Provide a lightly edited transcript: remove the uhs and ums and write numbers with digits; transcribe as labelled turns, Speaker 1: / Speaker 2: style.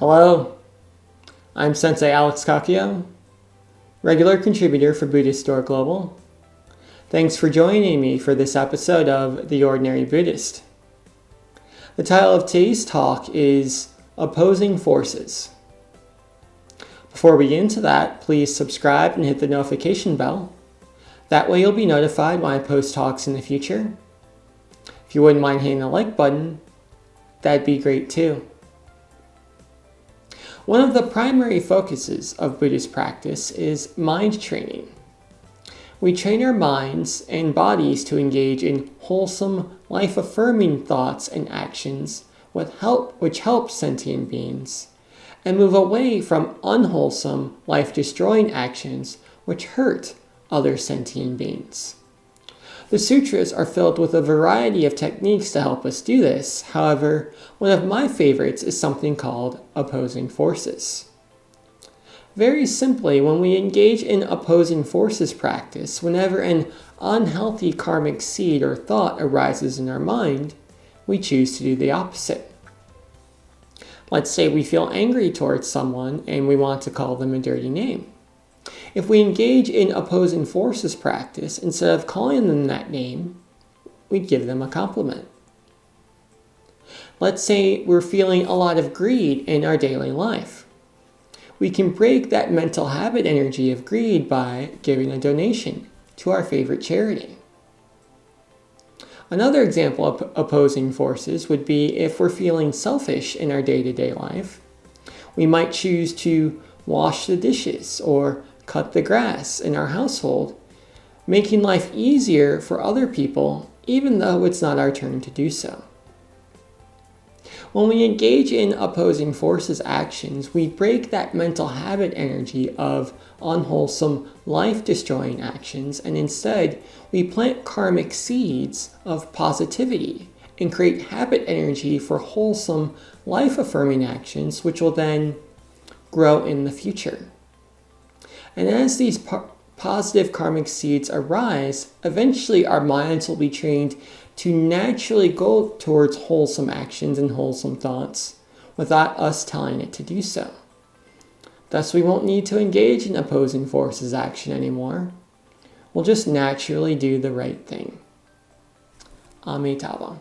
Speaker 1: Hello, I'm Sensei Alex Kakuyo, regular contributor for Buddhistdoor Global. Thanks for joining me for this episode of The Ordinary Buddhist. The title of today's talk is Opposing Forces. Before we get into that, please subscribe and hit the notification bell. That way you'll be notified when I post talks in the future. If you wouldn't mind hitting the like button, that'd be great too. One of the primary focuses of Buddhist practice is mind training. We train our minds and bodies to engage in wholesome, life-affirming thoughts and actions which help sentient beings, and move away from unwholesome, life-destroying actions which hurt other sentient beings. The sutras are filled with a variety of techniques to help us do this. However, one of my favorites is something called opposing forces. Very simply, when we engage in opposing forces practice, whenever an unhealthy karmic seed or thought arises in our mind, we choose to do the opposite. Let's say we feel angry towards someone and we want to call them a dirty name. If we engage in opposing forces practice, instead of calling them that name, we'd give them a compliment. Let's say we're feeling a lot of greed in our daily life. We can break that mental habit energy of greed by giving a donation to our favorite charity. Another example of opposing forces would be if we're feeling selfish in our day-to-day life. We might choose to wash the dishes or cut the grass in our household, making life easier for other people, even though it's not our turn to do so. When we engage in opposing forces actions, we break that mental habit energy of unwholesome, life-destroying actions, and instead we plant karmic seeds of positivity and create habit energy for wholesome, life-affirming actions, which will then grow in the future. And as these positive karmic seeds arise, eventually our minds will be trained to naturally go towards wholesome actions and wholesome thoughts without us telling it to do so. Thus, we won't need to engage in opposing forces action anymore. We'll just naturally do the right thing. Amitabha.